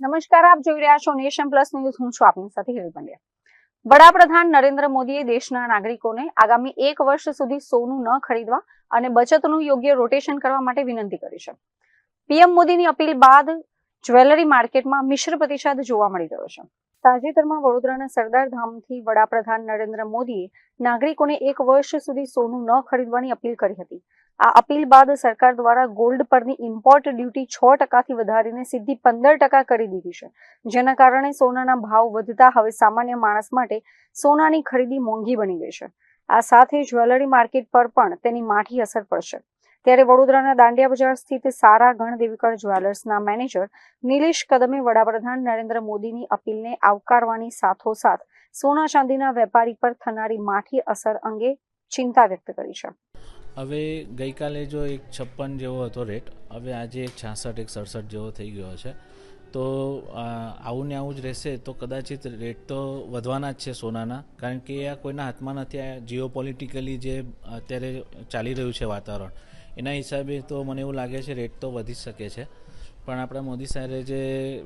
નમસ્કાર, આપ જોઈ રહ્યા છો નેશન પ્લસ ન્યૂઝ. હું છું આપની સાથે હિરલ પંડ્યા. વડાપ્રધાન નરેન્દ્ર મોદીએ દેશના નાગરિકોને આગામી 1 વર્ષ સુધી સોનું ન ખરીદવા અને બચતનું યોગ્ય રોટેશન કરવા માટે વિનંતી કરી છે. પીએમ મોદીની અપીલ બાદ જ્વેલરી માર્કેટમાં મિશ્ર પ્રતિસાદ જોવા મળી રહ્યો છે. તાજેતરમાં વડોદરાના સરદાર ધામથી વડાપ્રધાન નરેન્દ્ર મોદીએ નાગરિકોને 1 વર્ષ સુધી સોનું ન ખરીદવાની અપીલ કરી હતી. આ અપીલ બાદ સરકાર દ્વારા ગોલ્ડ પરની ઇમ્પોર્ટ ડ્યુટી 6% વધારીને સીધી 15% કરી દીધી છે, જેના કારણે સોનાના ભાવ વધતા હવે સામાન્ય માણસ માટે સોનાની ખરીદી મોંઘી બની ગઈ છે. આ સાથે જ્વેલરી માર્કેટ પર પણ તેની માઠી અસર પડશે. ત્યારે વડોદરાના દાંડિયા બજાર સ્થિત સારા ગણદેવીકર જ્વેલર્સના મેનેજર નિલેશ કદમે વડાપ્રધાન નરેન્દ્ર મોદીની અપીલને આવકારવાની સાથોસાથ સોના ચાંદીના વેપારી પર થનારી માઠી અસર અંગે ચિંતા વ્યક્ત કરી છે. હવે ગઈકાલે જો 1.56 જેવો હતો રેટ, હવે આજે 1.66 1.67 જેવો થઈ ગયો છે. તો આવું ને આવું જ રહેશે તો કદાચિત રેટ તો વધવાના જ છે સોનાના, કારણ કે આ કોઈના હાથમાં નથી. આ જીઓપોલિટિકલી જે અત્યારે ચાલી રહ્યું છે વાતાવરણ, એના હિસાબે તો મને એવું લાગે છે રેટ તો વધી શકે છે. પણ આપણા મોદી સાહેબે જે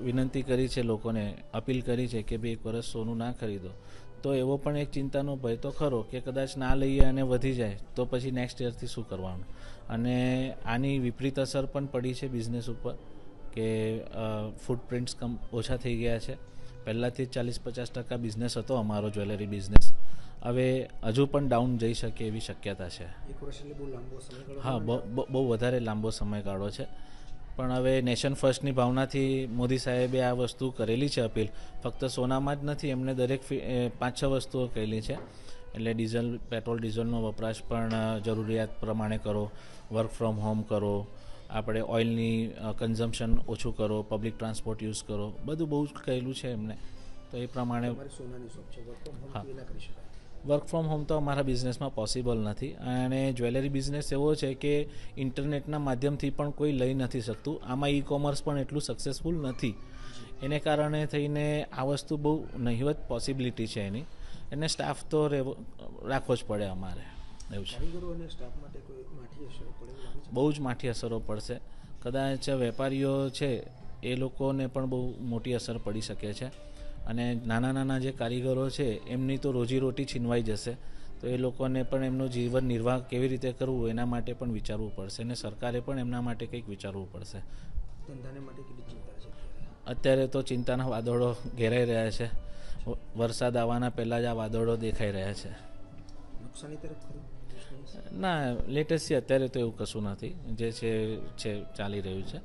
વિનંતી કરી છે, લોકોને અપીલ કરી છે કે ભાઈ 1 વર્ષ સોનું ના ખરીદો, તો એવો પણ એક ચિંતાનો ભય તો ખરો કે કદાચ ના લઈએ અને વધી જાય તો પછી નેક્સ્ટ યરથી શું કરવાનું. અને આની વિપરીત અસર પણ પડી છે બિઝનેસ ઉપર કે ફૂટપ્રિન્ટ્સ ઓછા થઈ ગયા છે. પહેલાંથી 40-50% બિઝનેસ હતો અમારો જ્વેલરી બિઝનેસ, હવે હજુ પણ ડાઉન જઈ શકે એવી શક્યતા છે. હા, બહુ વધારે લાંબો સમયગાળો છે. પણ હવે નેશન ફર્સ્ટની ભાવનાથી મોદી સાહેબે આ વસ્તુ કરેલી છે અપીલ. ફક્ત સોનામાં જ નથી, એમને દરેક 5-6 વસ્તુઓ કહેલી છે. એટલે ડીઝલ, પેટ્રોલ ડીઝલનો વપરાશ પણ જરૂરિયાત પ્રમાણે કરો, વર્ક ફ્રોમ હોમ કરો, આપણે ઓઇલની કન્ઝમ્પશન ઓછું કરો, પબ્લિક ટ્રાન્સપોર્ટ યુઝ કરો, બધું બહુ જ કહેલું છે એમને. તો એ પ્રમાણે હા, વર્ક ફ્રોમ હોમ તો અમારા બિઝનેસમાં પોસિબલ નથી. અને જ્વેલરી બિઝનેસ એવો છે કે ઇન્ટરનેટના માધ્યમથી પણ કોઈ લઈ નથી શકતું. આમાં ઈ કોમર્સ પણ એટલું સક્સેસફુલ નથી. એને કારણે થઈને આ વસ્તુ બહુ નહિવત પોસિબિલિટી છે એની. એને સ્ટાફ તો રાખવો જ પડે અમારે, એવું છે. બહુ જ માઠી અસરો પડશે. કદાચ વેપારીઓ છે એ લોકોને પણ બહુ મોટી અસર પડી શકે છે. અને નાના નાના જે કારીગરો છે એમની તો રોજીરોટી છીનવાઈ જશે. તો એ લોકોને પણ એમનું જીવન નિર્વાહ કેવી રીતે કરવું એના માટે પણ વિચારવું પડશે, અને સરકારે પણ એમના માટે કંઈક વિચારવું પડશે. અત્યારે તો ચિંતાના વાદળો ઘેરાઈ રહ્યા છે. વરસાદ આવવાના પહેલાં જ આ વાદળો દેખાઈ રહ્યા છે. ના, લેટેસ્ટ અત્યારે તો એવું કશું નથી. જે છે ચાલી રહ્યું છે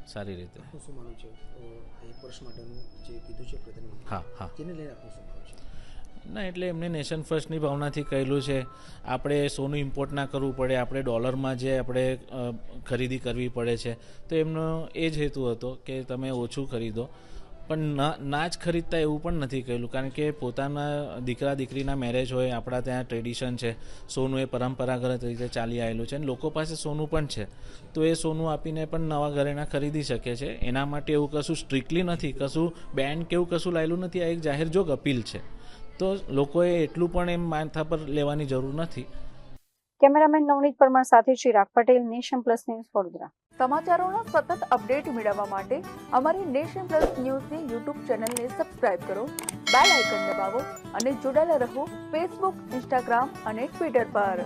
સારી રીતે. હા હા, ના એટલે એમને નેશન ફર્સ્ટની ભાવનાથી કહેલું છે. આપણે સોનું ઇમ્પોર્ટ ના કરવું પડે, આપણે ડોલરમાં જે આપણે ખરીદી કરવી પડે છે. તો એમનો એ જ હેતુ હતો કે તમે ઓછું ખરીદો. પણ ના જ ખરીદતા એવું પણ નથી કહેલું, કારણ કે પોતાના દીકરા દીકરીના મેરેજ હોય, આપણા ત્યાં ટ્રેડિશન છે, સોનું એ પરંપરાગત રીતે ચાલી આવેલું છે, અને લોકો પાસે સોનું પણ છે. તો એ સોનું આપીને પણ નવા ઘરેણાં ખરીદી શકે છે. એના માટે એવું કશું સ્ટ્રિક્ટલી નથી, કશું બેન કે એવું કશું લાયેલું નથી. આ એક જાહેર જોગ અપીલ છે. તો લોકોએ એટલું પણ એમ માથા પર લેવાની જરૂર નથી. કેમેરામેન નવનીત પરમાર સાથે Chirag Patel, Nation Plus News, Vadodara. સમાચારોનો સતત અપડેટ મેળવવા માટે અમારી નેશન પ્લસ ન્યૂઝની યુટ્યુબ ચેનલને સબસ્ક્રાઇબ કરો, બેલ આઇકન દબાવો અને જોડાયેલા રહો ફેસબુક, ઇન્સ્ટાગ્રામ અને ટ્વિટર પર.